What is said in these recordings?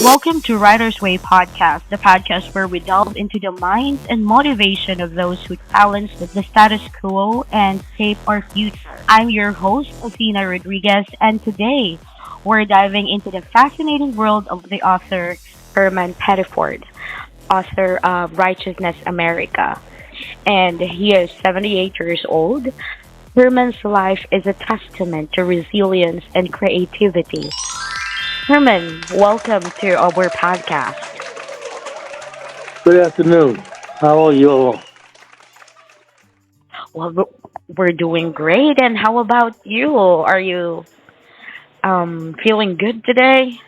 Welcome to Writer's Way podcast, the podcast where we delve into the minds and motivation of those who challenge the status quo and shape our future. I'm your host, Athena Rodriguez, and today we're diving into the fascinating world of the author Herman Pettiford, author of Righteousness America. And he is 78 years old. Herman's life is a testament to resilience and creativity. Herman, welcome to our podcast. Good afternoon. How are you all? Well, we're doing great. And how about you? Are you feeling good today?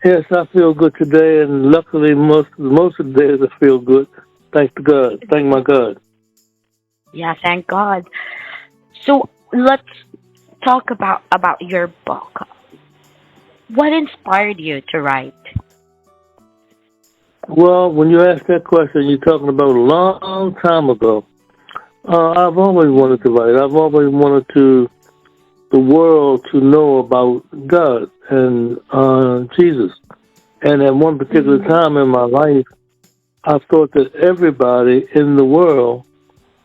Yes, I feel good today, and luckily most of the days I feel good. Thank to God. Thank my God. Yeah, thank God. So let's talk about your book. What inspired you to write? Well, when you ask that question, you're talking about a long time ago. I've always wanted to write. I've always wanted the world to know about God and Jesus. And at one particular Mm-hmm. time in my life, I thought that everybody in the world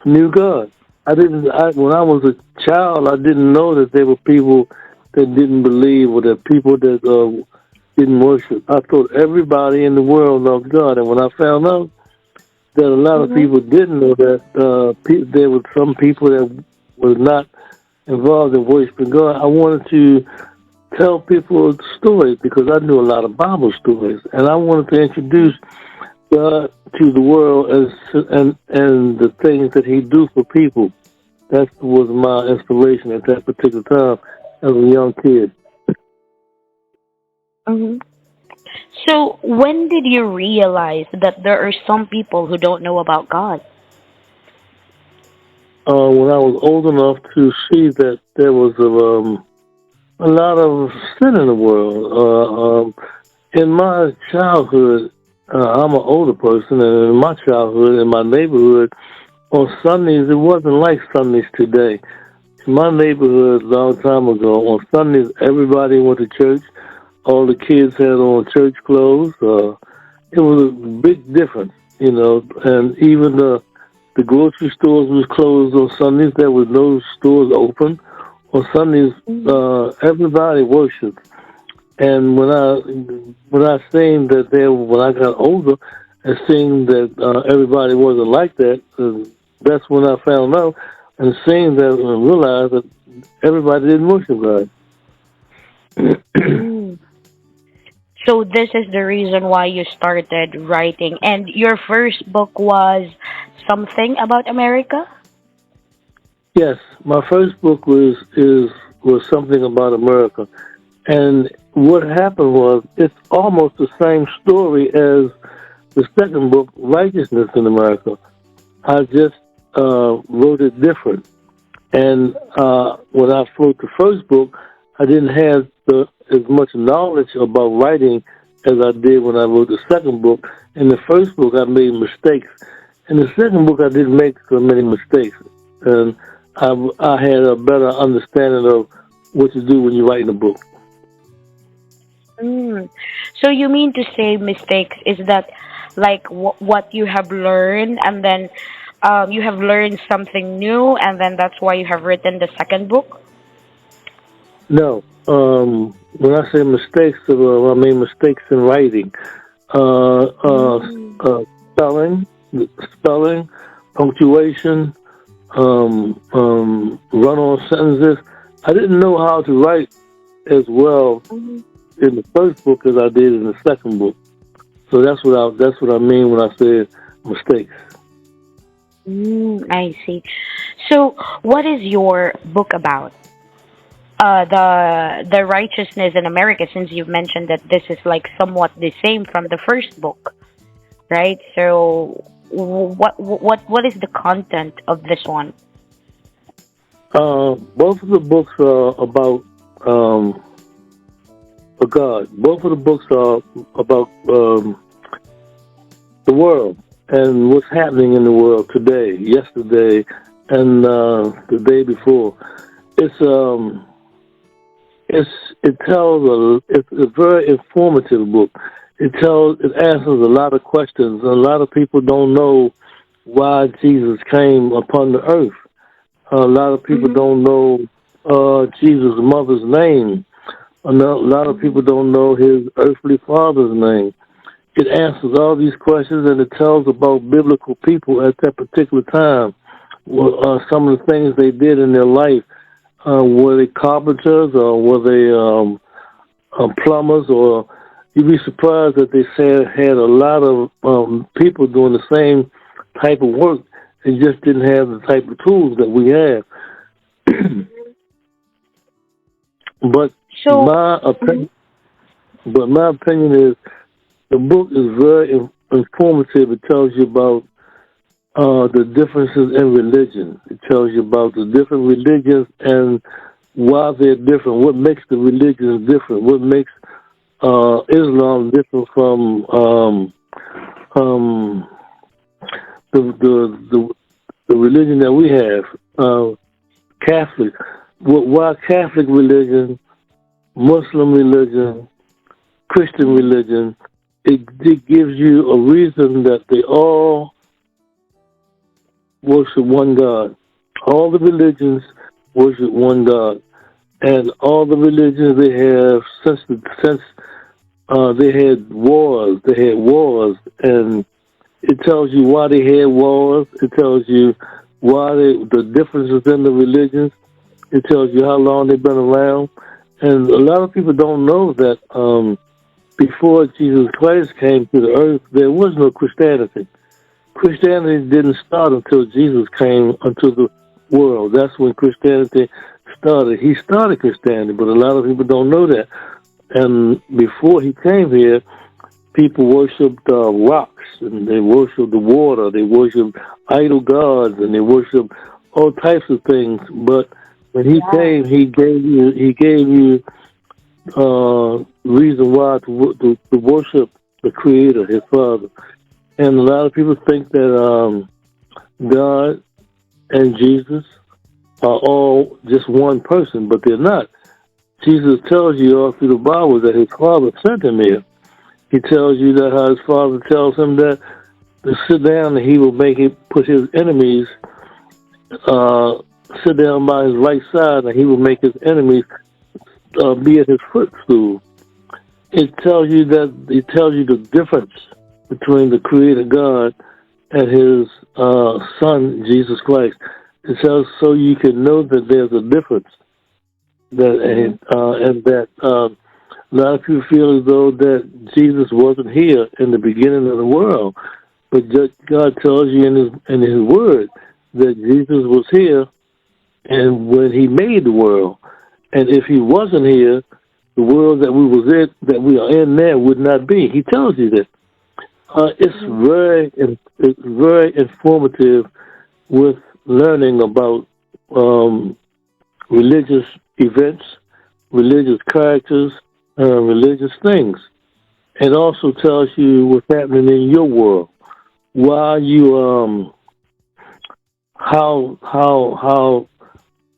knew God. When I was a child, I didn't know that there were people that didn't believe or that people that didn't worship. I thought everybody in the world loved God. And when I found out that a lot of Mm-hmm. people didn't know that there were some people that were not involved in worshiping God, I wanted to tell people stories because I knew a lot of Bible stories. And I wanted to introduce God to the world and the things that He do for people. That was my inspiration at that particular time as a young kid. Mm-hmm. So when did you realize that there are some people who don't know about God? When I was old enough to see that there was a lot of sin in the world. In my childhood, I'm an older person, and in my childhood, in my neighborhood, on Sundays, it wasn't like Sundays today. In my neighborhood, a long time ago, on Sundays, everybody went to church. All the kids had on church clothes. It was a big difference, and even the grocery stores was closed on Sundays. There was no stores open. On Sundays, everybody worshiped. And when I seen that when I got older, and seeing that everybody wasn't like that, that's when I found out and seeing that and realized that everybody didn't worship God. Mm. So this is the reason why you started writing. And your first book was something about America? Yes, my first book was something about America, and what happened was it's almost the same story as the second book, Righteousness in America. I just wrote it different. And when I wrote the first book, I didn't have as much knowledge about writing as I did when I wrote the second book. In the first book, I made mistakes. In the second book, I didn't make so many mistakes. And I had a better understanding of what to do when you're writing a book. Mm. So you mean to say mistakes is that like what you have learned and then you have learned something new and then that's why you have written the second book? No. When I say mistakes, I mean mistakes in writing. Uh, uh, Mm. uh, spelling, punctuation, run-on sentences. I didn't know how to write as well Mhm. in the first book as I did in the second book. So that's what I mean when I say mistakes. I see. So what is your book about? The righteousness in America, since you've mentioned that this is like somewhat the same from the first book, right? So what is the content of this one? Both of the books are about God. Both of the books are about the world and what's happening in the world today, yesterday, and the day before. It's It's a very informative book. It answers a lot of questions. A lot of people don't know why Jesus came upon the earth. A lot of people don't know Jesus' mother's name. A lot of people don't know his earthly father's name. It answers all these questions, and it tells about biblical people at that particular time. Some of the things they did in their life. Were they carpenters, or were they plumbers? Or you'd be surprised that they had a lot of people doing the same type of work. They just didn't have the type of tools that we have. But my opinion is the book is very informative. It tells you about the differences in religion. It tells you about the different religions and why they're different. What makes the religions different? What makes Islam different from the religion that we have? Catholic. Why Catholic religion, Muslim religion, Christian religion? It gives you a reason that they all worship one God. All the religions worship one God, and all the religions they have since they had wars. They had wars, and it tells you why they had wars. It tells you why the differences in the religions. It tells you how long they've been around, and a lot of people don't know that before Jesus Christ came to the earth, there was no Christianity. Christianity didn't start until Jesus came into the world. That's when Christianity started. He started Christianity, but a lot of people don't know that. And before he came here, people worshipped rocks, and they worshipped the water. They worshipped idol gods, and they worshipped all types of things. But when he came, he gave you reason why to worship the Creator, his Father. And a lot of people think that God and Jesus are all just one person, but they're not. Jesus tells you all through the Bible that his Father sent him here. He tells you that how his Father tells him that to sit down and he will put his enemies, sit down by his right side, and he will make his enemies be at his footstool. It tells you the difference between the Creator God and his Son, Jesus Christ. It says so you can know that there's a difference. And that a lot of people feel as though that Jesus wasn't here in the beginning of the world. But God tells you in his word that Jesus was here and when he made the world. And if he wasn't here, the world that we are in now would not be. He tells you that. It's very informative with learning about religious events, religious characters, religious things. It also tells you what's happening in your world, why you how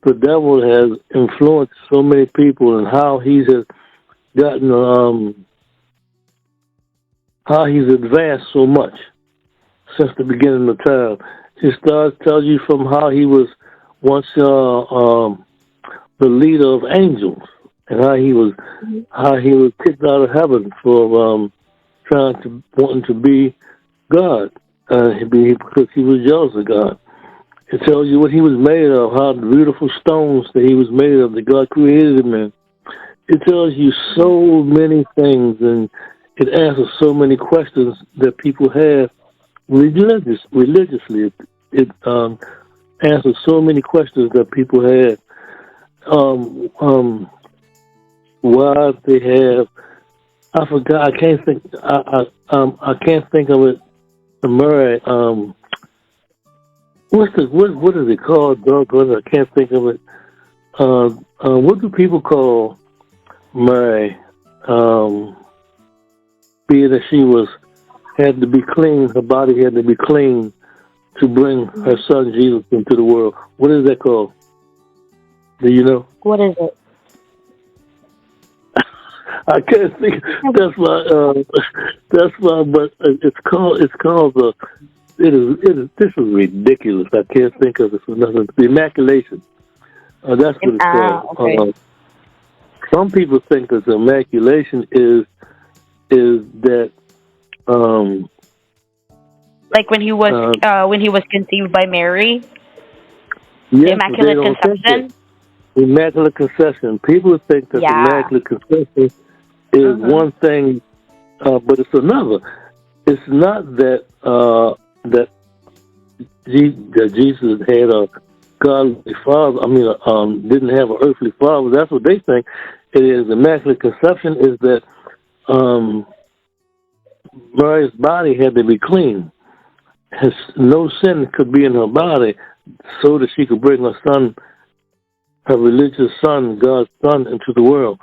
the devil has influenced so many people, and how he's gotten how he's advanced so much since the beginning of time. It tells you from how he was once the leader of angels, and how he was kicked out of heaven for wanting to be God, because he was jealous of God. It tells you what he was made of, how the beautiful stones that he was made of, that God created him in. It tells you so many things, and it answers so many questions that people have religiously. It answers so many questions that people have. Why they have? I forgot. I can't think. I can't think of it. Murray. What is it called? Doggone it, I can't think of it. What do people call Mary? Being that she had to be clean, her body had to be clean to bring her son Jesus into the world. What is that called? Do you know? What is it? I can't think. That's why. That's why. But it's called the. It is. This is ridiculous. I can't think of it for nothing. The Immaculation. That's what it's Okay. called. Some people think that the Immaculation is that. Um, Like uh, when he was conceived by Mary, the yes, but they Immaculate don't think that. Conception. Immaculate Conception. People think that the Yeah. Immaculate Conception is Mhm. one thing, but it's another. It's not that that Jesus had a godly father. I mean, didn't have an earthly father. That's what they think. It is Immaculate Conception is that um, Mary's body had to be clean. No sin could be in her body, so that she could bring her son, her religious son, God's son, into the world.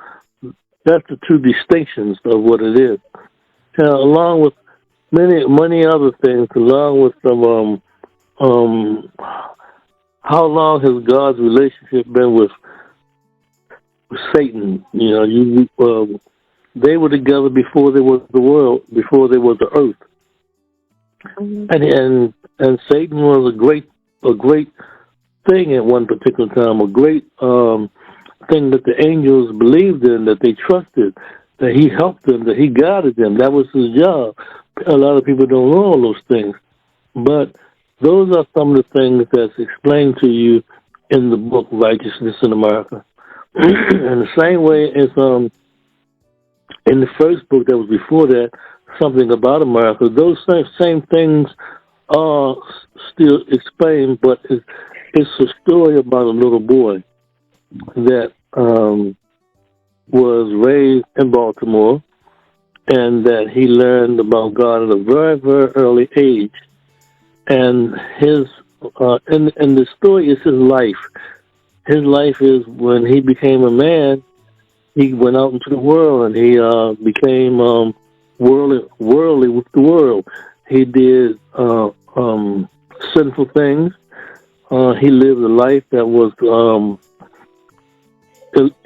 That's the two distinctions of what it is. Now, along with many other things, along with some how long has God's relationship been with Satan? You know, they were together before there was the world, before there was the earth, Mhm. and Satan was a great thing at one particular time, a great thing that the angels believed in, that they trusted, that he helped them, that he guided them. That was his job. A lot of people don't know all those things, but those are some of the things that's explained to you in the book Righteousness in America. In the same way as in the first book that was before that, Something About America, those same things are still explained, but it's a story about a little boy that was raised in Baltimore, and that he learned about God at a very, very early age. And and the story is his life. His life is when he became a man, he went out into the world and he became worldly with the world. He did sinful things. He lived a life that was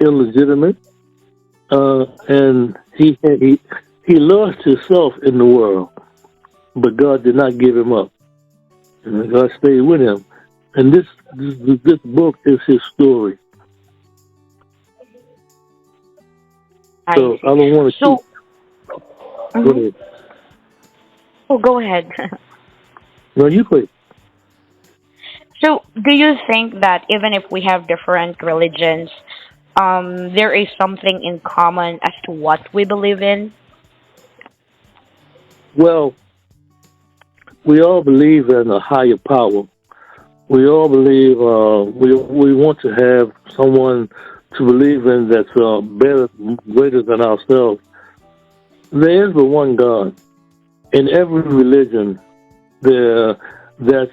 illegitimate, and he lost himself in the world, but God did not give him up. And God stayed with him. And this book is his story. I So see. I don't want to keep. So, Go mhm. ahead. Oh, go ahead. No, you please. So, do you think that even if we have different religions, there is something in common as to what we believe in? Well, we all believe in a higher power. We all believe we want to have someone to believe in that's better, greater than ourselves. There is but one God. In every religion, there that's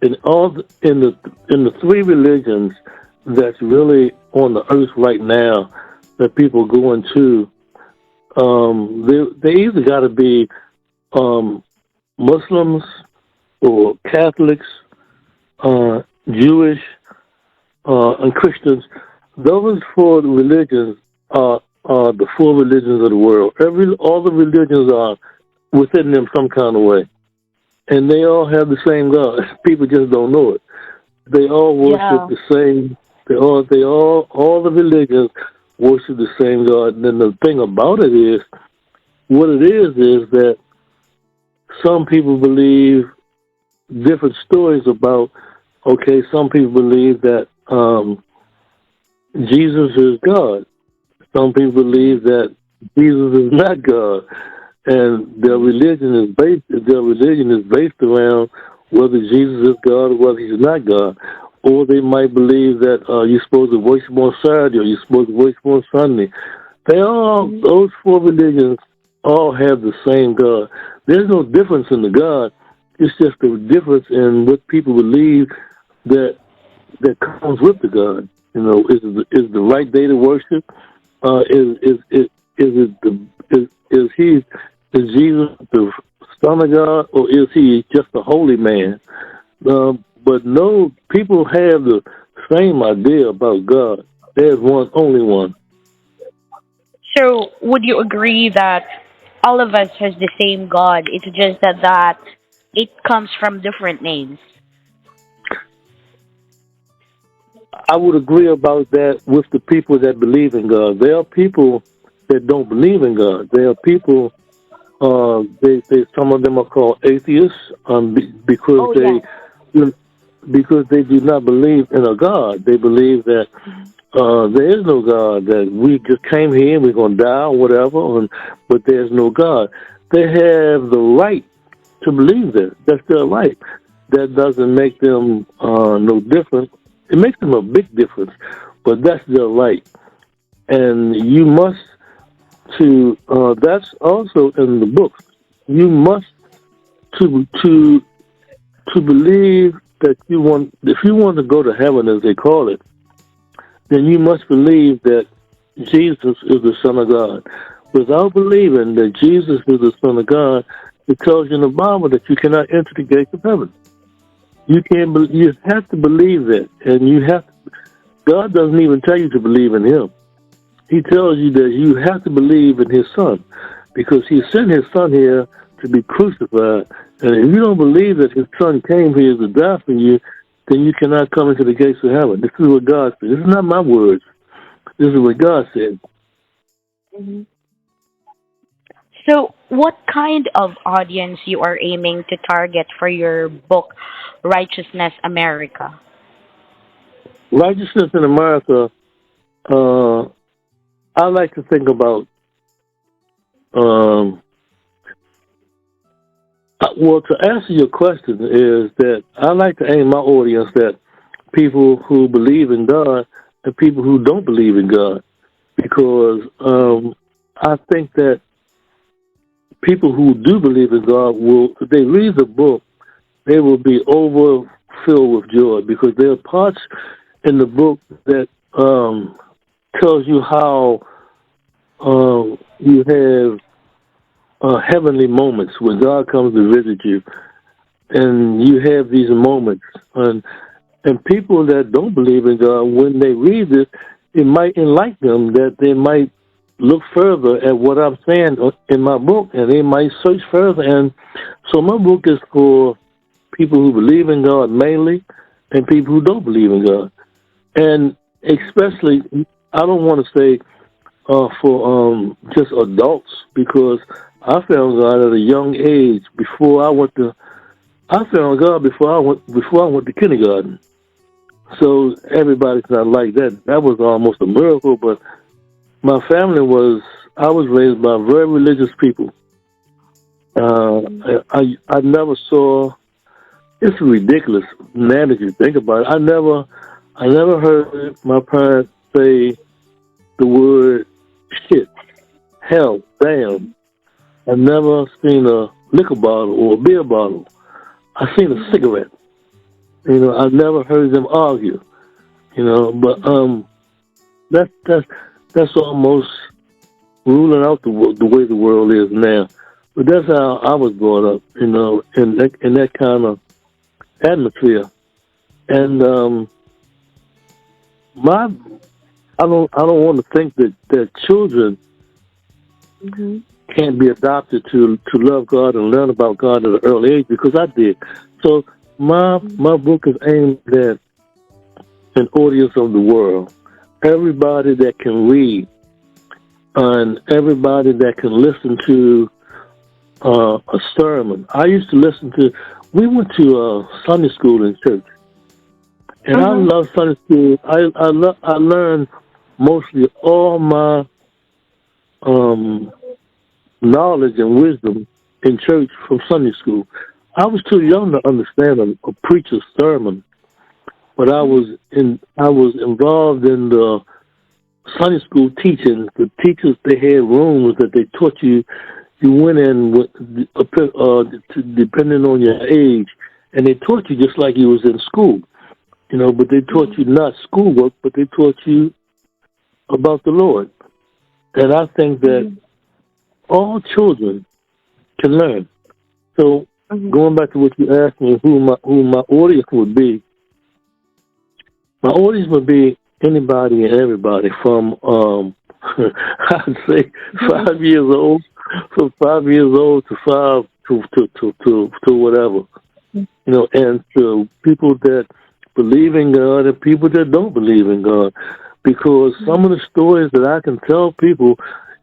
in all in the three religions that's really on the earth right now that people go into. They either got to be um, Muslims or Catholics, Jewish, and Christians. Those four religions are the four religions of the world. All the religions are within them some kind of way, and they all have the same God. People just don't know it. They all worship Yeah. the same. All the religions worship the same God. And then the thing about it is, what it is that some people believe different stories about. Okay, some people believe that Jesus is God. Some people believe that Jesus is not God, and their religion is based around whether Jesus is God or whether He's not God. Or they might believe that you're supposed to worship on Saturday or you're supposed to worship on Sunday. Those four religions all have the same God. There's no difference in the God. It's just the difference in what people believe that comes with the God. You know, is the right day to worship? Is Jesus the Son of God, or is he just a holy man? But no, people have the same idea about God. There's only one. So, would you agree that all of us has the same God? It's just that it comes from different names. I would agree about that with the people that believe in God. There are people that don't believe in God. There are people. They some of them are called atheists because Oh yeah. because they do not believe in a God. They believe that there is no God. That we just came here and we're going to die or whatever. But there's no God. They have the right to believe that. That's their right. That doesn't make them no different. It makes them a big difference, but that's their right. And you must that's also in the book. You must to believe that if you want to go to heaven as they call it, then you must believe that Jesus is the Son of God. Without believing that Jesus is the Son of God, it tells you in the Bible that you cannot enter the gates of heaven. You can't. You have to believe that, and you have. God doesn't even tell you to believe in Him. He tells you that you have to believe in His Son, because He sent His Son here to be crucified. And if you don't believe that His Son came here to die for you, then you cannot come into the gates of heaven. This is what God said. This is not my words. This is what God said. Mhm. So, what kind of audience you are aiming to target for your book, Righteousness America? Righteousness in America. Uh, I like to think about. Um, well, to answer your question is that I like to aim my audience at people who believe in God and people who don't believe in God, because I think that people who do believe in God will, if they read the book, they will be overfilled with joy, because there are parts in the book that tells you how you have heavenly moments when God comes to visit you, and you have these moments, and people that don't believe in God, when they read this, it might enlighten them that they might look further at what I'm saying in my book, and they might search further. And so my book is for people who believe in God mainly, and people who don't believe in God. And especially, I don't want to say for just adults, because I found God at a young age. I found God before I went to kindergarten. So everybody's not like that. That was almost a miracle. But my family I was raised by very religious people. I never saw. It's ridiculous, man, if you think about it. I never heard my parents say the word shit, hell, damn. I never seen a liquor bottle or a beer bottle. I seen a cigarette. I never heard them argue. But that's almost ruling out the way the world is now. But that's how I was brought up. In that kind of atmosphere. And my I don't want to think that children Hmm. can't be adopted to love God and learn about God at an early age, because I did. So my book is aimed at an audience of the world, everybody that can read, and everybody that can listen to a sermon. I used to listen to. We went to Sunday school in church, and I Hmm. love Sunday school. I learned mostly all my um, knowledge and wisdom in church from Sunday school. I was too young to understand a preacher's sermon, but I was involved in the Sunday school teaching. The teachers, they had rooms that they taught you. You went in with depending on your age, and they taught you just like you was in school. But they taught you not schoolwork, but they taught you about the Lord. And I think that all children can learn. So Hmm. going back to what you asked me, who my audience would be, my audience would be anybody and everybody from I'd say 5 years old, from 5 years old to five to whatever, and to people that believe in God and people that don't believe in God, because some of the stories that I can tell people,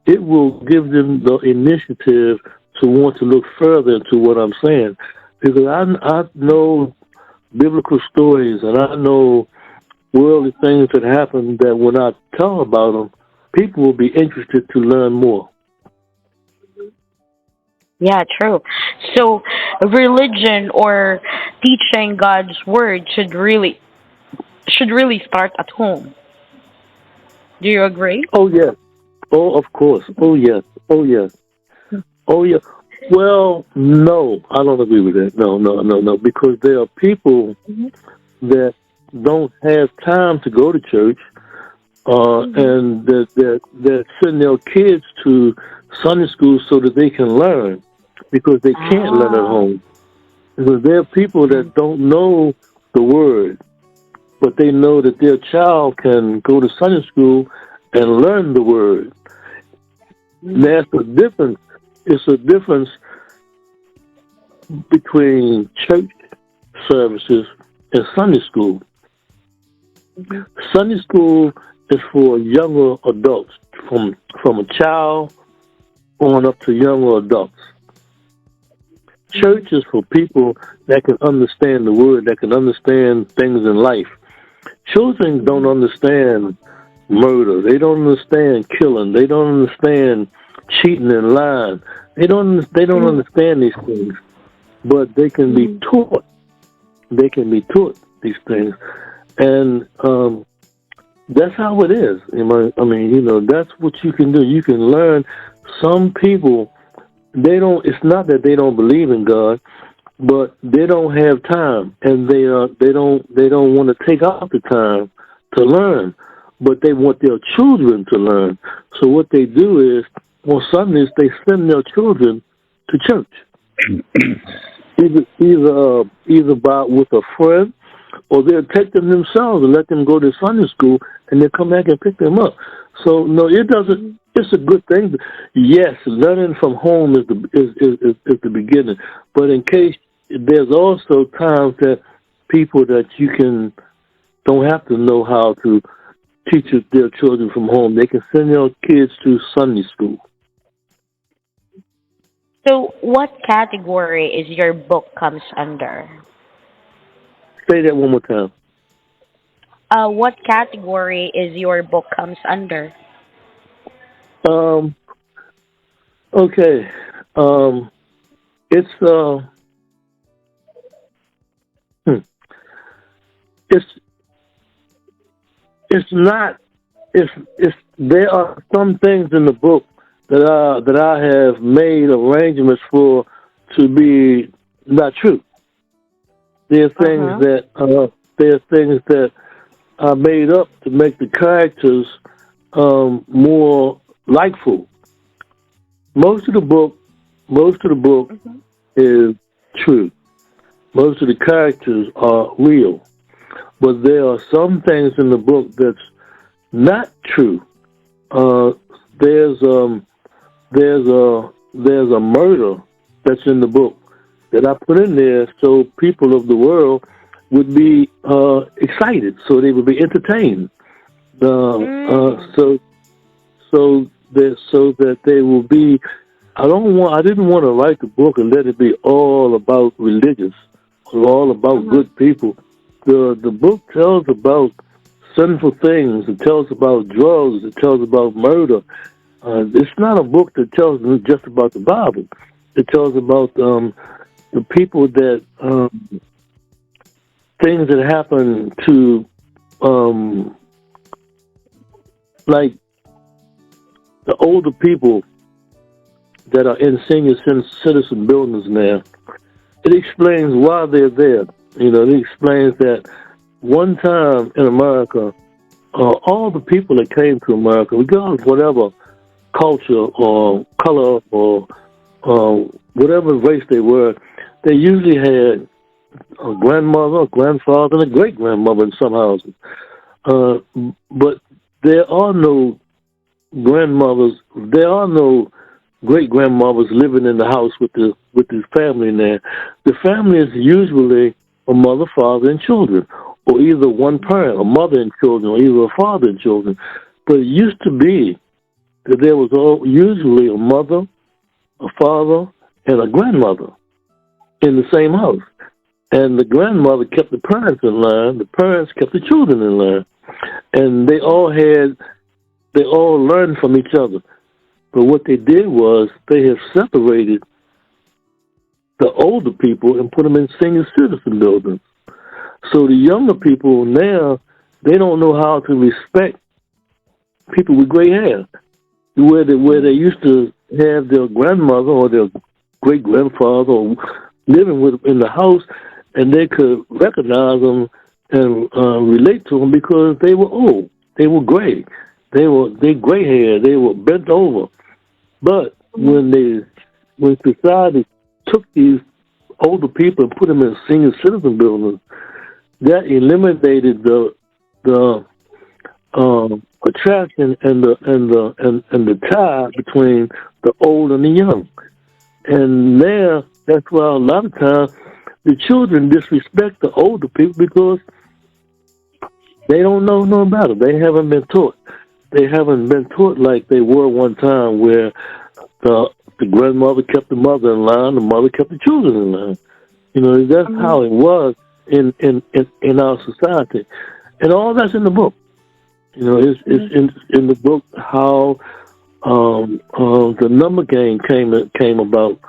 it will give them the initiative to want to look further into what I'm saying, because I know biblical stories and I know worldly things that happen that when I tell about them, people will be interested to learn more. Yeah, true. So, religion or teaching God's word should really start at home. Do you agree? Oh, yes. Oh, of course. Oh, yes. Oh, yes. Oh, yes. Well, no, I don't agree with that. No, no, no, no, because there are people that don't have time to go to church, and that send their kids to Sunday school so that they can learn, because they can't learn at Ah. home. Because there are people that don't know the word, but they know that their child can go to Sunday school and learn the word. That's a difference. It's a difference between church services and Sunday school. Sunday school is for younger adults, from a child on up to younger adults. Church is for people that can understand the word, that can understand things in life. Children don't understand murder. They don't understand killing. They don't understand cheating and lying. They don't understand these things, but they can be taught. They can be taught these things, and that's how it is. I mean, that's what you can do. You can learn. Some people, they don't. It's not that they don't believe in God, but they don't have time, and they don't want to take out the time to learn, but they want their children to learn. So what they do is, on Sundays, they send their children to church, either with a friend, or they'll take them themselves and let them go to Sunday school, and they'll come back and pick them up. So no, it doesn't. It's a good thing. Yes, learning from home is the beginning, but in case there's also times that people that you don't have to know how to teach their children from home. They can send their kids to Sunday school. So, what category is your book comes under? Say that one more time. What category is your book comes under? Um. Okay. It's hmm. it's it's not. It's there are some things in the book that I have made arrangements for to be not true. There are Uh things huh. that I made up to make the characters more likeful. Most of the book, most of the book is true. Most of the characters are real, but there are some things in the book that's not true. Uh, there's there's a murder that's in the book that I put in there so people of the world would be excited, so they would be entertained. Mm. So that they will be. I didn't want to write the book and let it be all about religious or all about Uh-huh. good people. The book tells about sinful things. It tells about drugs. It tells about murder. It's not a book that tells just about the Bible. It tells about the people that things that happen to um, like the older people that are in senior citizen buildings now. It explains why they're there. It explains that one time in America, all the people that came to America, regardless of whatever culture or color or whatever race they were, they usually had a grandmother, a grandfather, and a great grandmother in some houses. Uh, but there are no grandmothers. There are no great grandmothers living in the house with the family now. The family is usually a mother, father, and children, or either one parent, a mother and children, or either a father and children. But it used to be that there was usually a mother, a father, and a grandmother in the same house. And the grandmother kept the parents in line, the parents kept the children in line. And they all learned from each other. But what they did was they have separated the older people and put them in senior citizen buildings. So the younger people now, they don't know how to respect people with gray hair. Where they used to have their grandmother or their great-grandfather living with them in the house, and they could recognize them and relate to them because they were old. They were gray. They gray hair. They were bent over. But when society took these older people and put them in senior citizen buildings, that eliminated the attraction and the tie between the old and the young. And there, that's why a lot of times the children disrespect the older people because they don't know no about it. They haven't been taught. They haven't been taught like they were one time, where the grandmother kept the mother in line, the mother kept the children in line. You know, that's how it was in our society, and all that's in the book. You know, it's in the book how the number game came about,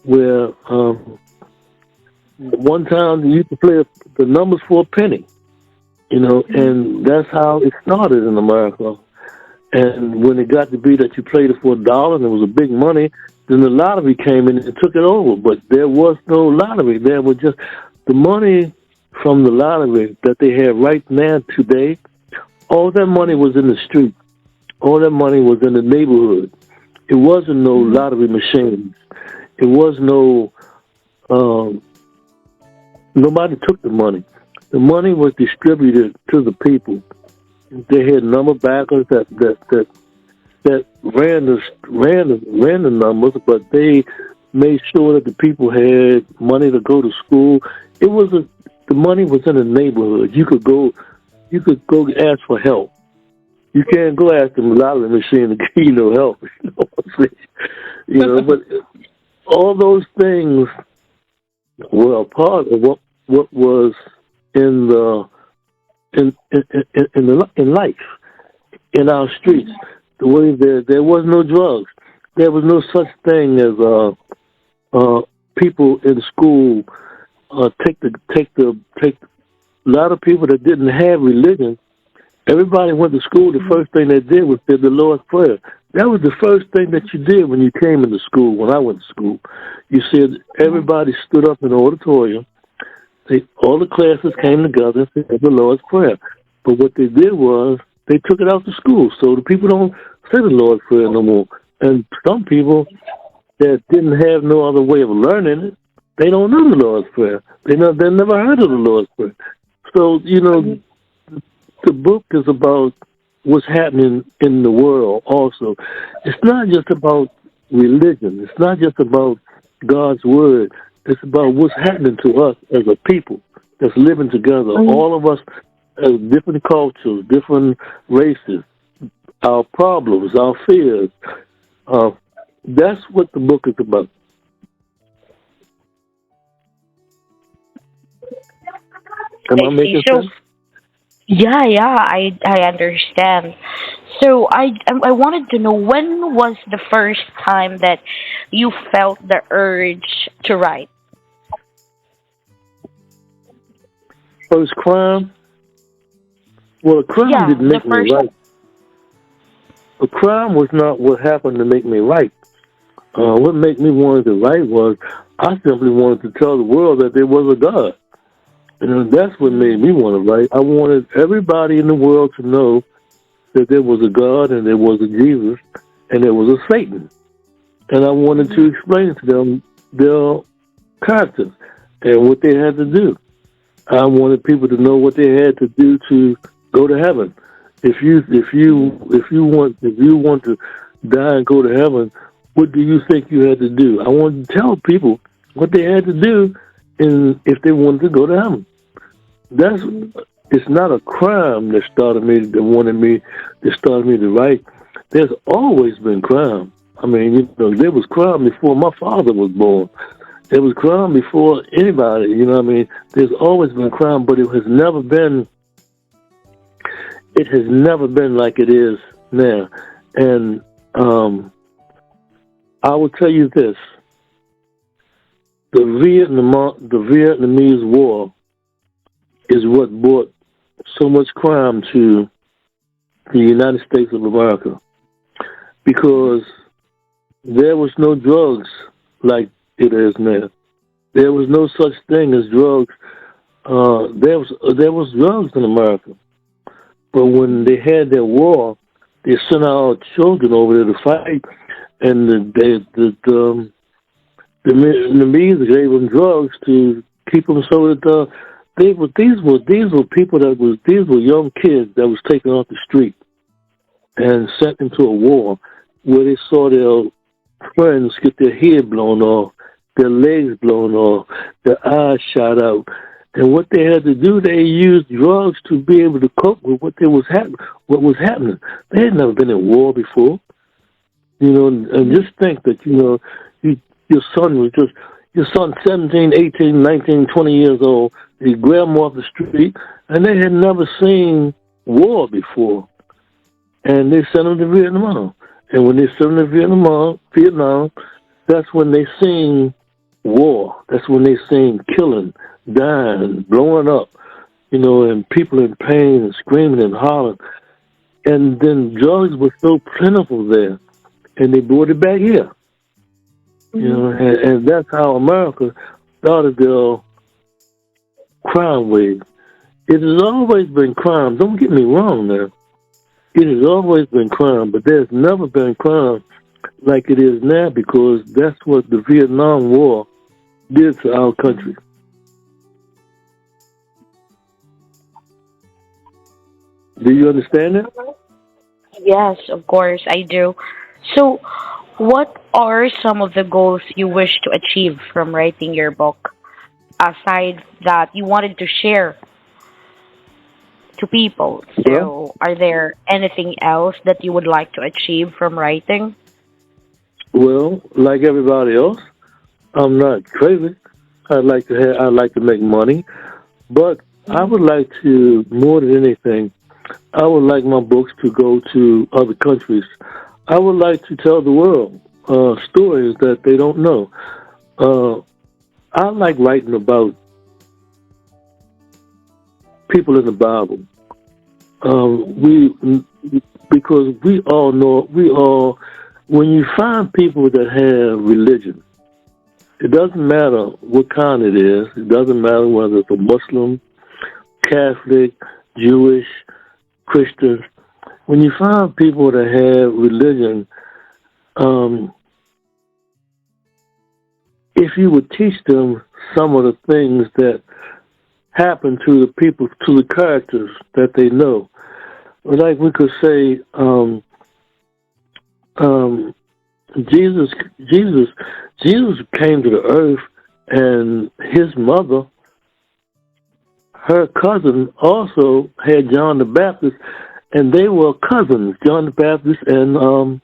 where one time you used to play the numbers for a penny. You know, and that's how it started in America. And when it got to be that you played it for $1 and it was a big money, then the lottery came in and took it over. But there was no lottery. There was just the money from the lottery that they have right now today. All that money was in the street. All that money was in the neighborhood. It wasn't no lottery machines. It was no, nobody took the money. The money was distributed to the people. They had number backers that ran the numbers, but they made sure that the people had money to go to school. The money was in the neighborhood. You could go ask for help. You can't go ask the lottery machine to give you no help. You know what I'm saying? You know, but all those things were a part of what was in life, in our streets. The way there was no drugs, there was no such thing as people in school take a lot of people that didn't have religion. Everybody went to school. The first thing they did was say the Lord's Prayer. That was the first thing that you did when you came into school. When I went to school, you said everybody stood up in the auditorium. All the classes came together and said the Lord's Prayer. But what they did was they took it out to school, so the people don't say the Lord's Prayer no more. And some people that didn't have no other way of learning it, they don't know the Lord's Prayer. They never heard of the Lord's Prayer. So, you know, the book is about what's happening in the world also. It's not just about religion. It's not just about God's Word. It's about what's happening to us as a people that's living together. All of us as different cultures, different races, our problems, our fears. That's what the book is about. Am I making sense? Yeah, I understand. So I wanted to know, when was the first time that you felt the urge to write? First crime? Well, a crime didn't make me write. A crime was not what happened to make me write. What made me want to write was I simply wanted to tell the world that there was a God. And that's what made me want to write. I wanted everybody in the world to know that there was a God and there was a Jesus and there was a Satan. And I wanted to explain to them their characters and what they had to do. I wanted people to know what they had to do to go to heaven if you want to die and go to heaven, what do you think you had to do? I wanted to tell people what they had to do, and if they wanted to go to heaven. That's It's not a crime that started me to write. There's always been crime. I mean, there was crime before my father was born. There was crime before anybody. You know what I mean? There's always been crime, but it has never been. It has never been like it is now. And I will tell you this: the Vietnamese War is what brought so much crime to the United States of America, because there was no drugs like it is now. There was no such thing as drugs. There was drugs in America, but when they had their war, they sent our children over there to fight, and the Vietnamese gave them drugs to keep them so that these were people these were young kids that was taken off the street and sent into a war where they saw their friends get their head blown off, their legs blown off, their eyes shot out. And what they had to do, they used drugs to be able to cope with what was happening. They had never been in war before. And just think that, your son 17, 18, 19, 20 years old, you grab them off the street, and they had never seen war before. And they sent them to Vietnam. And when they sent them to Vietnam, that's when they seen war. That's when they seen killing, dying, blowing up, and people in pain and screaming and hollering. And then drugs were so plentiful there, and they brought it back here. And that's how America started their crime wave. It has always been crime. Don't get me wrong now. It has always been crime, but there's never been crime like it is now, because that's what the Vietnam War did to our country. Do you understand that? Yes, of course, I do. So, what are some of the goals you wish to achieve from writing your book, aside that you wanted to share to people? So, are there anything else that you would like to achieve from writing? Well, like everybody else, I'm not crazy. I'd like to make money, but I would like to, more than anything, I would like my books to go to other countries. I would like to tell the world stories that they don't know. I like writing about people in the Bible. Because we all know, when you find people that have religion, it doesn't matter what kind it is. It doesn't matter whether it's a Muslim, Catholic, Jewish, Christian. When you find people that have religion, if you would teach them some of the things that happen to the people, to the characters that they know, like we could say, Jesus came to the earth, and his mother, her cousin, also had John the Baptist, and they were cousins, John the Baptist and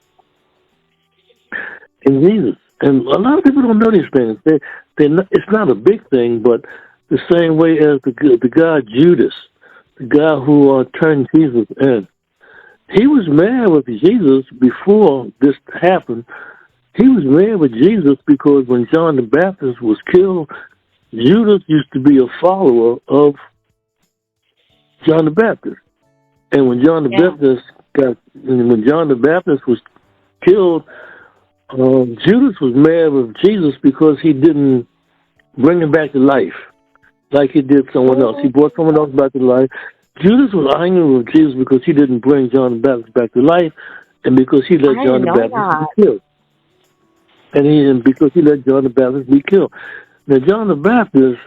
Jesus. And a lot of people don't know these things. It's not a big thing, but the same way as the guy Judas, the guy who turned Jesus in, he was married with Jesus before this happened. He was married with Jesus because when John the Baptist was killed, Judas used to be a follower of John the Baptist. And when John the Baptist was killed, Judas was mad with Jesus because he didn't bring him back to life like he did someone else. He brought someone else back to life. Judas was angry with Jesus because he didn't bring John the Baptist back to life, and because he let John the Baptist be killed. And because he let John the Baptist be killed. Now, John the Baptist,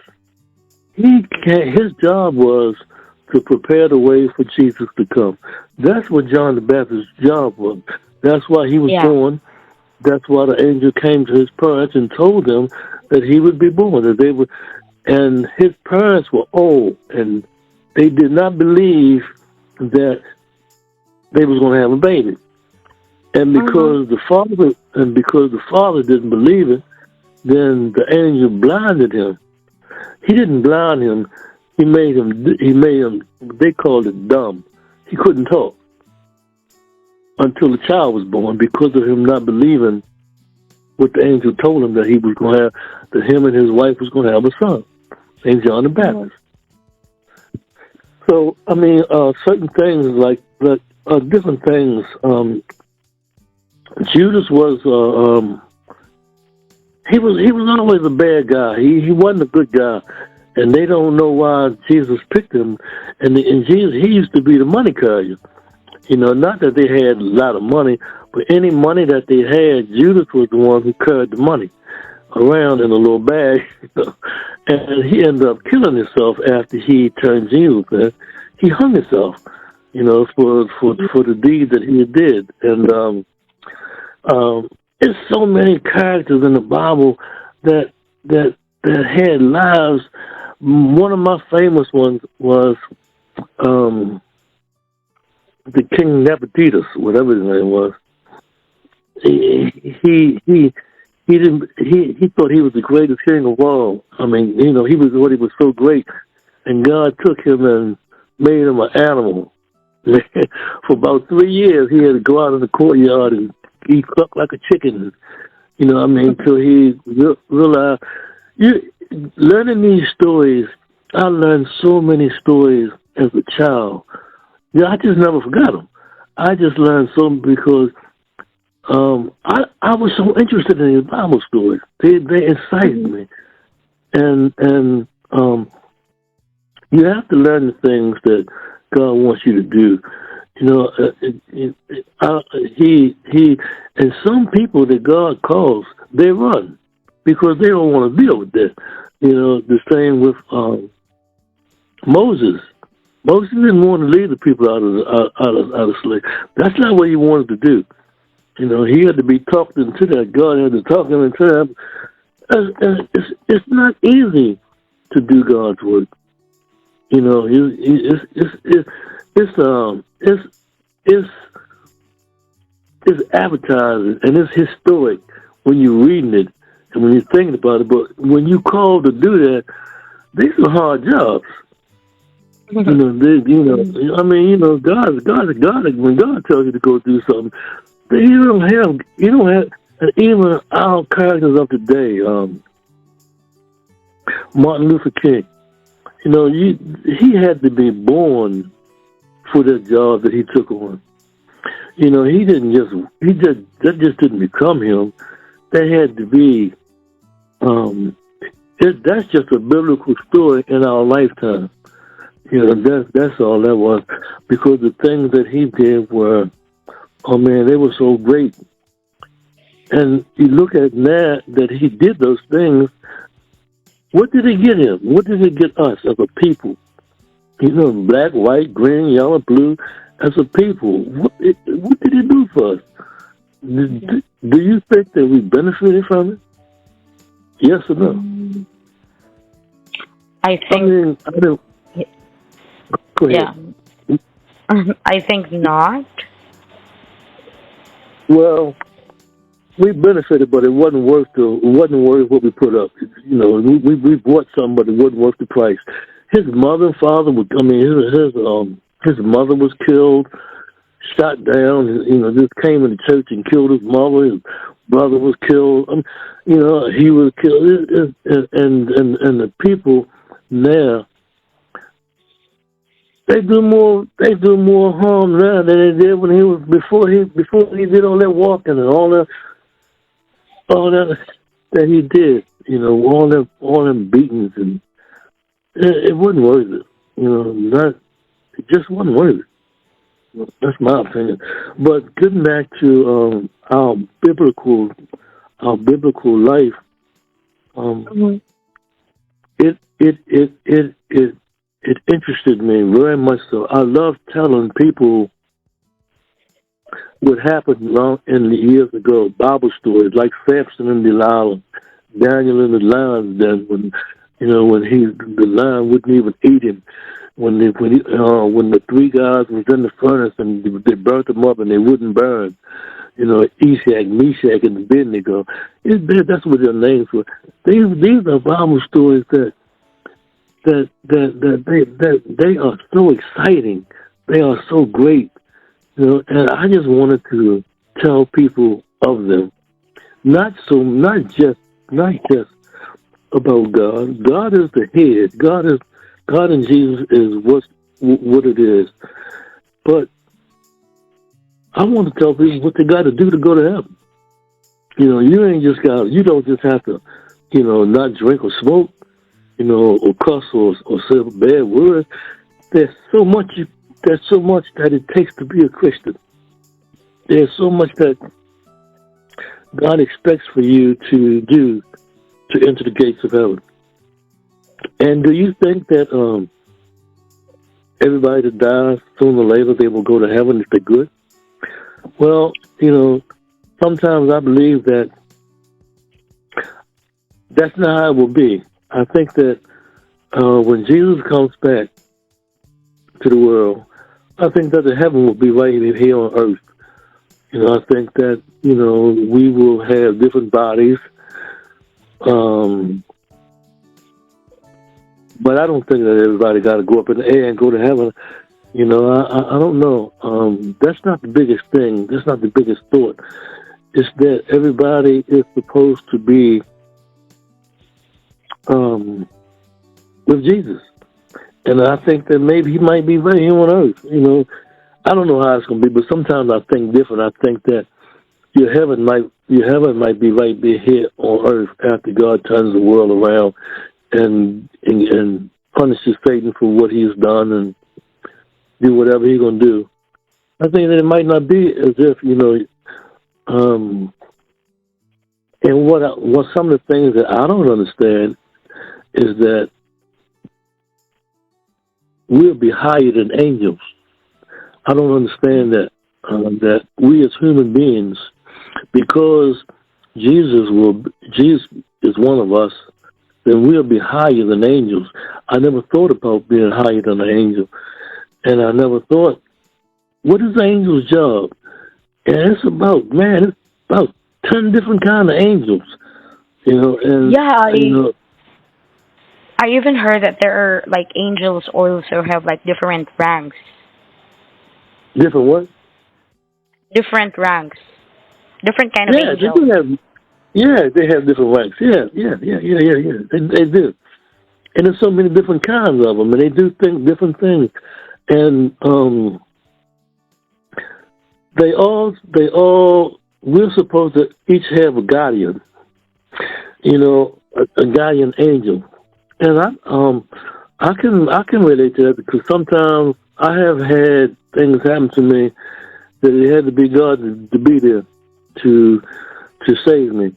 his job was to prepare the way for Jesus to come. That's what John the Baptist's job was. That's why he was Yeah. born. That's why the angel came to his parents and told them that he would be born. That they would, and his parents were old, and they did not believe that they was going to have a baby. And because the father didn't believe it, then the angel blinded him. He didn't blind him. He made him, they called it dumb. He couldn't talk until the child was born because of him not believing what the angel told him, that he was going to have, that him and his wife was going to have a son named John the Baptist. So, I mean, certain things like different things. Judas was, he was always a bad guy. He wasn't a good guy. And they don't know why Jesus picked him. And Jesus, he used to be the money carrier. You know, not that they had a lot of money, but any money that they had, Judas was the one who carried the money around in a little bag. And he ended up killing himself after he turned Jesus in. He hung himself, you know, for the deed that he did. And there's so many characters in the Bible that had lives. One of my famous ones was the King Nebuchadnezzar, whatever his name was. He thought he was the greatest king of all. I mean, you know, he was so great, and God took him and made him an animal. For about 3 years, he had to go out in the courtyard and he clucked like a chicken. You know, I mean, until he realized. Learning these stories, I learned so many stories as a child. Yeah, I just never forgot them. I just learned some because I was so interested in these Bible stories. They excited me, and you have to learn the things that God wants you to do. You know, he and some people that God calls, they run because they don't want to deal with that. You know, the same with Moses. Moses didn't want to lead the people out of slavery. That's not what he wanted to do. You know, he had to be talked into that. God had to talk him into that. And it's not easy to do God's work. You know, it's advertising and it's historic when you're reading it and when you're thinking about it. But when you call to do that, these are hard jobs. You know, I mean, you know, God. When God tells you to go do something, you don't have, and even our characters of today, Martin Luther King. You know, he had to be born for that job that he took on. You know, that just didn't become him. That had to be. That's just a biblical story in our lifetime. You know, that's all that was, because the things that he did were, oh man, they were so great. And you look at that he did those things. What did it get him? What did it get us as a people? You know, black, white, green, yellow, blue, as a people. What did it do for us? Do you think that we benefited from it? Yes or no? I think. I don't. Go ahead. Yeah. I think not. Well, we benefited, but it wasn't worth what we put up. You know, we bought something, but it wasn't worth the price. His mother and father his mother was killed, shot down. You know, just came into church and killed his mother. His brother was killed. You know, he was killed. And the people now, they do more harm now than they did when he was before he did all that walking and all that he did. You know, all them beatings, and it wasn't worth it. You know, it just wasn't worth it. That's my opinion. But getting back to our biblical life, it it interested me very much. So I love telling people what happened long in the years ago. Bible stories like Samson and Delilah, Daniel in the lion's den when when the lion wouldn't even eat him. When the three guys was in the furnace and they burnt them up and they wouldn't burn. Eshak, Meshach, and Abednego. That's what their names were. These are Bible stories that they are so exciting. They are so great. And I just wanted to tell people of them. Not just about God. God is the head. God and Jesus is what it is. But I want to tell people what they got to do to go to heaven. You don't just have to, not drink or smoke, or cuss or say bad words. There's so much that it takes to be a Christian. There's so much that God expects for you to do to enter the gates of heaven. And do you think that everybody that dies, sooner or later, they will go to heaven if they're good? Well, sometimes I believe that that's not how it will be. I think that when Jesus comes back to the world, I think that the heaven will be right here on earth. I think that, we will have different bodies. But I don't think that everybody got to go up in the air and go to heaven. I don't know. That's not the biggest thing. That's not the biggest thought. It's that everybody is supposed to be with Jesus. And I think that maybe he might be right here on earth. I don't know how it's going to be, but sometimes I think different. I think that your heaven might be right here on earth after God turns the world around and punishes Satan for what he's done and do whatever he's going to do. I think that it might not be as if, and what some of the things that I don't understand is that we'll be higher than angels. I don't understand that we as human beings, because Jesus is one of us, then we'll be higher than angels. I never thought about being higher than an angel. And I never thought, what is the angel's job? And it's about 10 different kind of angels. And Yeah, I even heard that there are like angels also have like different ranks. different what? Different ranks. Different kind of Yeah, they angels. do have. Yeah, they have different ranks. Yeah. They do. And there's so many different kinds of them, and they do different things. And we're supposed to each have a guardian, a guardian angel. And I can relate to that because sometimes I have had things happen to me that it had to be God to be there to save me.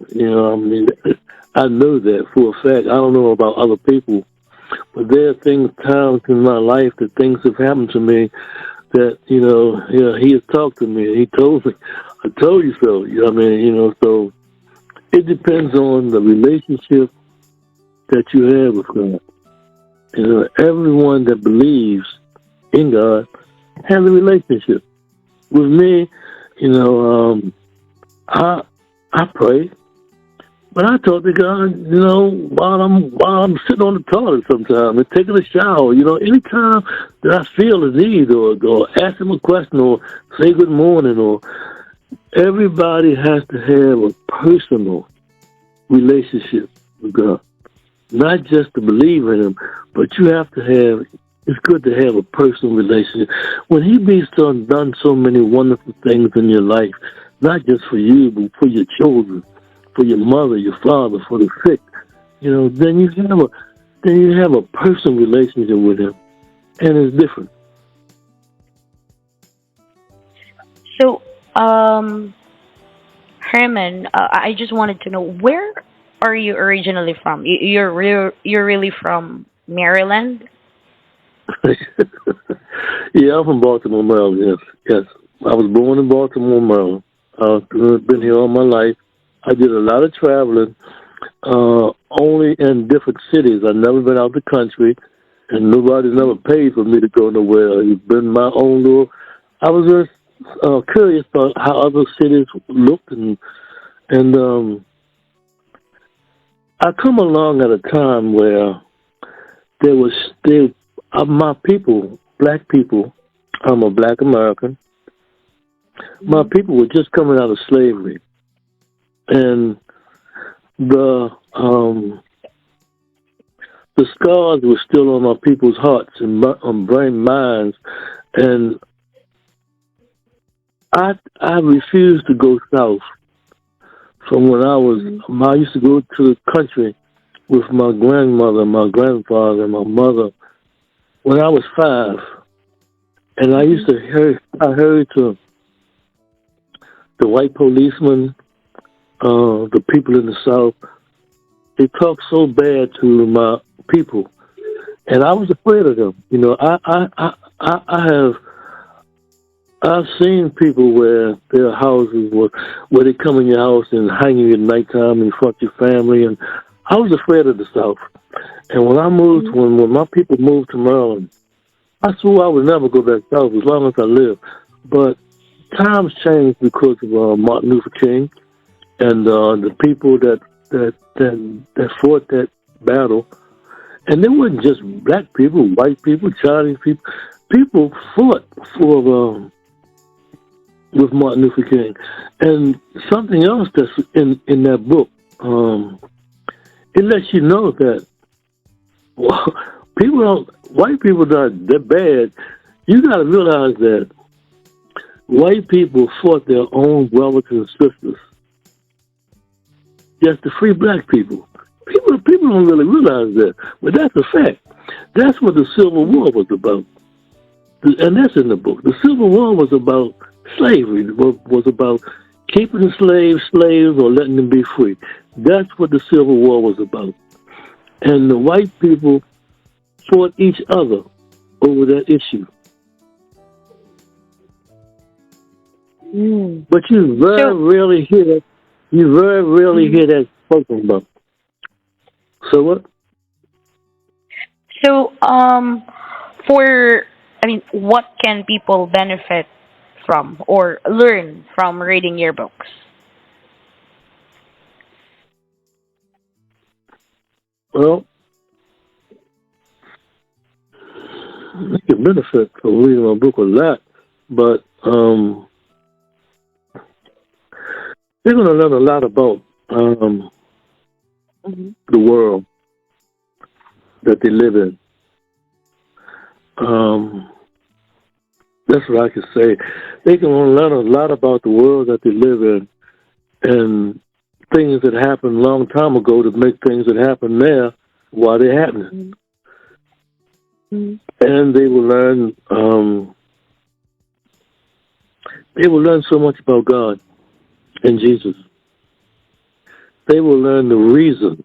I know that for a fact. I don't know about other people, but there are times in my life that things have happened to me that, he has talked to me. He told me, I told you so. So it depends on the relationship that you have with God. Everyone that believes in God has a relationship. With me, I pray, but I talk to God, while I'm sitting on the toilet sometimes and taking a shower. Anytime that I feel a need or ask him a question or say good morning, or everybody has to have a personal relationship with God. Not just to believe in him, but you have to have, it's good to have a personal relationship. When he's done so many wonderful things in your life, not just for you, but for your children, for your mother, your father, for the sick, then you have a personal relationship with him, and it's different. So, Herman, I just wanted to know, where are you originally from? You're really from Maryland? Yeah, I'm from Baltimore, Maryland. Yes, yes. I was born in Baltimore, Maryland. I've been here all my life. I did a lot of traveling, only in different cities. I've never been out the country, and nobody's never paid for me to go nowhere. It's been my own little. I was just curious about how other cities looked, and I come along at a time where there was still my people, black people. I'm a black American. My people were just coming out of slavery, and the um, the scars were still on my people's hearts and on brain minds, and I refused to go south. From when I used to go to the country with my grandmother, my grandfather, and my mother when I was 5, and I used to heard to the white policemen, the people in the South. They talked so bad to my people, and I was afraid of them. You know, I've seen people where their houses where they come in your house and hang you at nighttime in front of your family, and I was afraid of the South. And when I moved, when my people moved to Maryland, I swore I would never go back south as long as I live. But times changed because of Martin Luther King and the people that fought that battle. And it wasn't just black people, white people, Chinese people. People fought for with Martin Luther King. And something else that's in that book, it lets you know that white people not that bad. You got to realize that white people fought their own brothers and sisters just to free black people. People don't really realize that, but that's a fact. That's what the Civil War was about, and that's in the book. The Civil War was about slavery. Was about keeping the slaves or letting them be free. That's what the Civil War was about. And the white people fought each other over that issue. But you very rarely hear that. You very rarely hear that spoken about. So what? So, what can people benefit from or learn from reading your books? Well, they can benefit from reading my book a lot, but they're going to learn a lot about the world that they live in. That's what I can say. They can learn a lot about the world that they live in and things that happened a long time ago to make things that happen there while they're happening. And they will learn so much about God and Jesus. They will learn the reason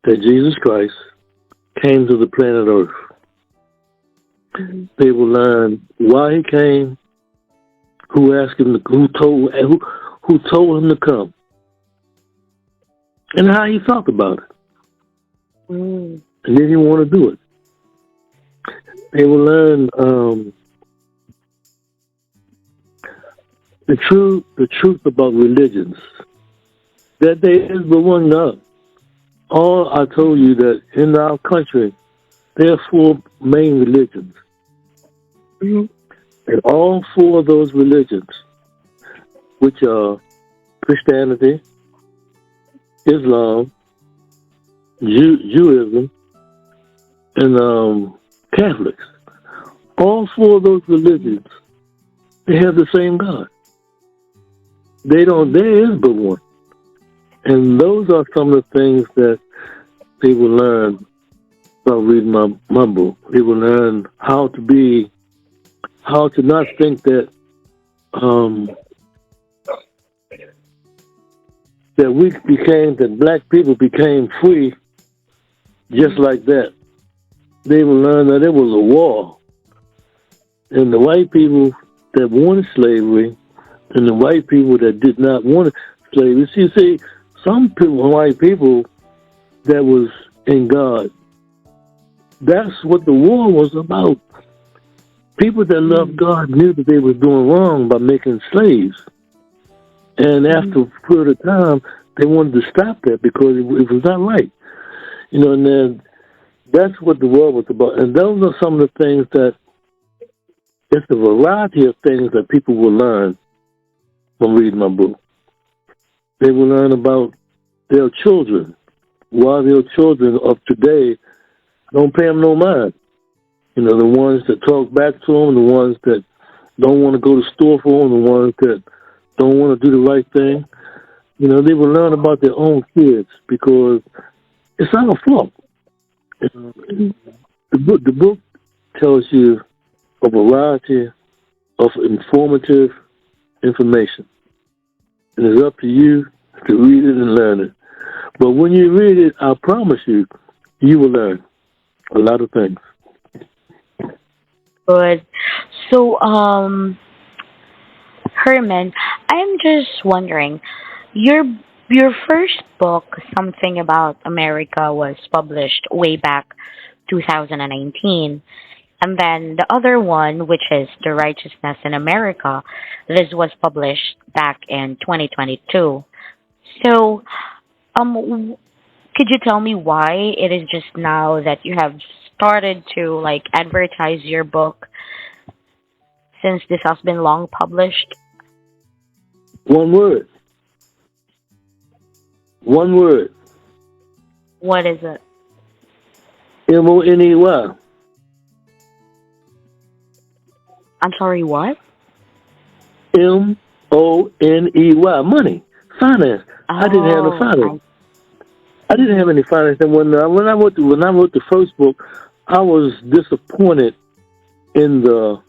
that Jesus Christ came to the planet Earth. They will learn why he came, who asked him, who told him to come, and how he felt about it. And did he want to do it? They will learn the truth about religions. That there is but one God. All I told you that in our country there are 4 main religions. And all 4 of those religions, which are Christianity, Islam, Judaism, and Catholics, all 4 of those religions, they have the same God. There is but one. And those are some of the things that they will learn by reading my book. They will learn how to not think that that black people became free just like that. They will learn that it was a war, and the white people that wanted slavery, and the white people that did not want slavery. See, some people, white people that was in God. That's what the war was about. People that loved God knew that they were doing wrong by making slaves. And after a period of time, they wanted to stop that because it was not right. And then that's what the war was about. And those are some of the things that, it's a variety of things that people will learn from reading my book. They will learn about their children. Why their children of today don't pay them no mind. The ones that talk back to them, the ones that don't want to go to store for them, the ones that don't want to do the right thing. They will learn about their own kids because it's our fault. The book tells you a variety of informative information. And it's up to you to read it and learn it. But when you read it, I promise you, you will learn a lot of things. Good. So, Herman, I'm just wondering, your your first book, Something About America, was published way back 2019. And then the other one, which is The Righteousness in America, this was published back in 2022. So, could you tell me why it is just now that you have started to like advertise your book since this has been long published? One word. One word. What is it? Money. I'm sorry, what? Money. Money. Finance. I didn't have no Oh, finance. I didn't have any finance. And when I wrote the first book, I was disappointed in the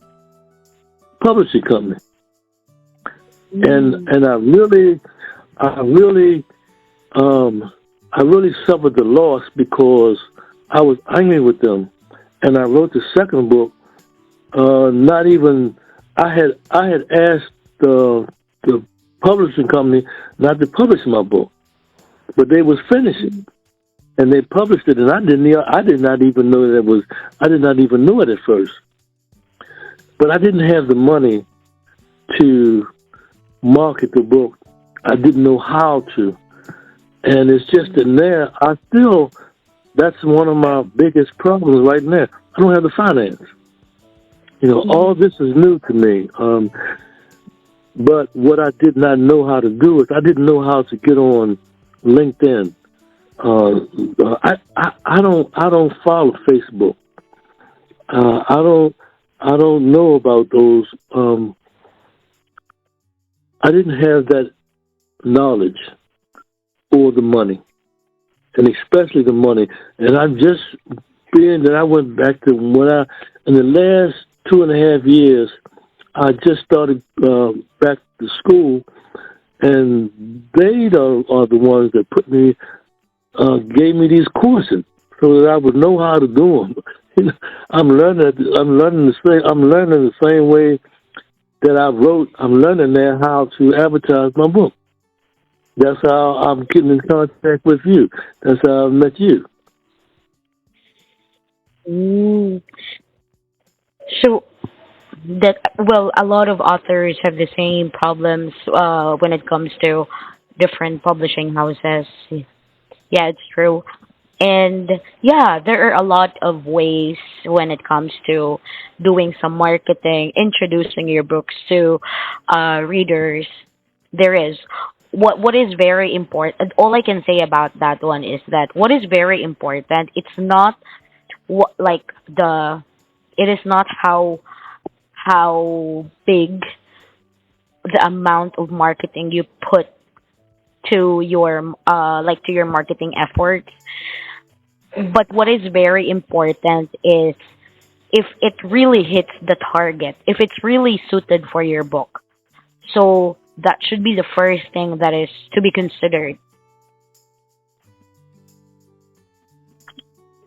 publishing company, and I really suffered the loss because I was angry with them, and I wrote the second book. Not even I had asked the publishing company not to publish my book, but they was finishing, and they published it, and I did not even know that it was. I did not even know it at first, but I didn't have the money to market the book. I didn't know how to, and it's just in there. That's one of my biggest problems right now. I don't have the finance. All this is new to me. But what I did not know how to do is I didn't know how to get on LinkedIn. I don't follow Facebook. I don't know about those. I didn't have that knowledge or the money, and especially the money. And I'm just being that I went back to in the last 2.5 years, I just started back to school, and they are the ones that gave me these courses so that I would know how to do them. I'm learning the same way that I wrote. I'm learning now how to advertise my book. That's how I'm getting in contact with you. That's how I met you. Mm. So that well, a lot of authors have the same problems when it comes to different publishing houses. Yeah, it's true. And yeah, there are a lot of ways when it comes to doing some marketing, introducing your books to readers. There is what is very important. All I can say about that one is that what is very important. It's not what like the. It is not how big the amount of marketing you put to your to your marketing efforts. But what is very important is if it really hits the target, if it's really suited for your book. So that should be the first thing that is to be considered.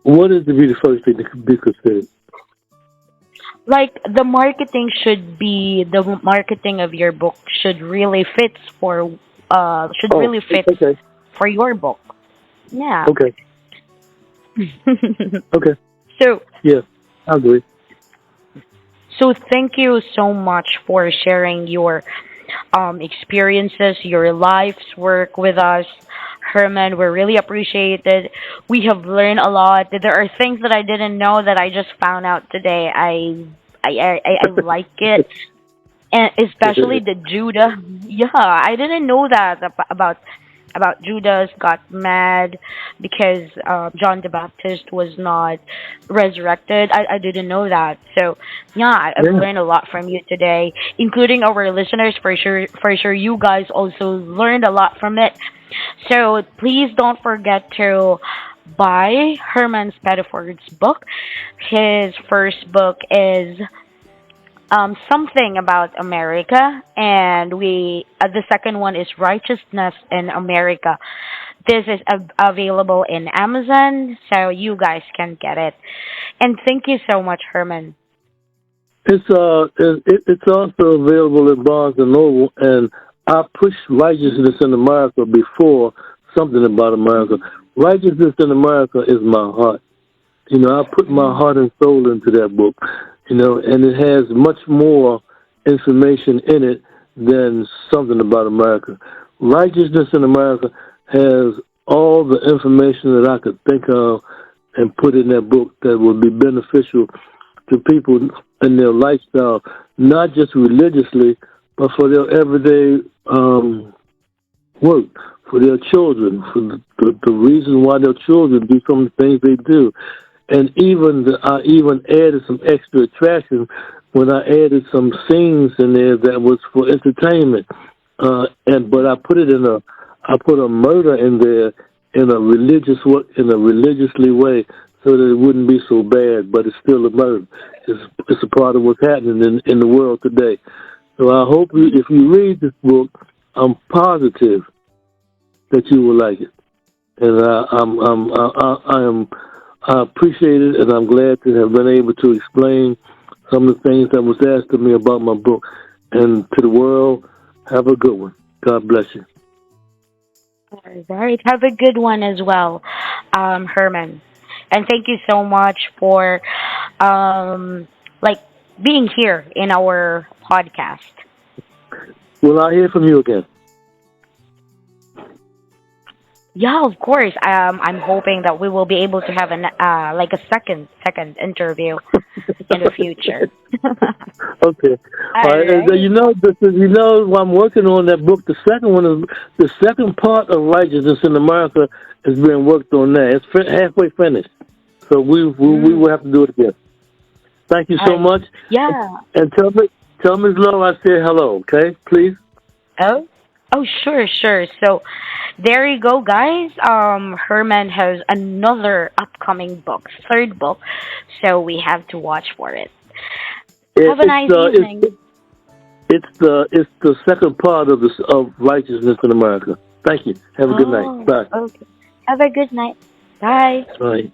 What is to be the first thing to be considered? Like the marketing of your book should really fit for should Oh, really fit okay, for your book. Yeah. okay, okay. So Yeah, I agree. so thank you so much for sharing your experiences, your life's work with us. Herman, we really appreciate it. We have learned a lot. There are things that I didn't know that I just found out today. I like it, and especially the Judah. Yeah, I didn't know that about Judas got mad because John the Baptist was not resurrected. I didn't know that. So yeah, I've Yeah. learned a lot from you today, including our listeners. For sure, you guys also learned a lot from it. So please don't forget to buy Herman Pettiford's book. His first book is something about America, and the second one is Righteousness in America. This is available in Amazon, so you guys can get it. And thank you so much, Herman. It's also available in Barnes and Noble, and I push righteousness in America before something about America. Righteousness in America is my heart. You know, I put my Mm. heart and soul into that book. You know, and it has much more information in it than something about America. Righteousness in America has all the information that I could think of and put in that book that would be beneficial to people in their lifestyle, not just religiously, but for their everyday work, for their children, for the reason why their children do some of the things they do. And I even added some extra attraction when I added some scenes in there that was for entertainment. But I put a murder in there in a religiously way, so that it wouldn't be so bad. But it's still a murder. It's a part of what's happening in the world today. So I hope if you read this book, I'm positive that you will like it, and I appreciate it, and I'm glad to have been able to explain some of the things that was asked of me about my book. And to the world, have a good one. God bless you. All right. Have a good one as well, Herman. And thank you so much for like being here in our podcast. Will I hear from you again? Yeah, of course. I'm hoping that we will be able to have like a second interview in the future. Okay. All All right. And, right. I'm working on that book. The second part of Righteousness in America is being worked on now. It's halfway finished. So we Mm. will have to do it again. Thank you so much. Yeah. And tell Ms. Lowe I said hello, okay? Please. Oh. Oh, sure, sure. So there you go, guys. Herman has another upcoming book, third book. So we have to watch for it. It, Have a it's nice the evening. it's the second part of Righteousness in America. Thank you. Have a good night. Oh, Bye. okay. Have a good night. Bye. Bye.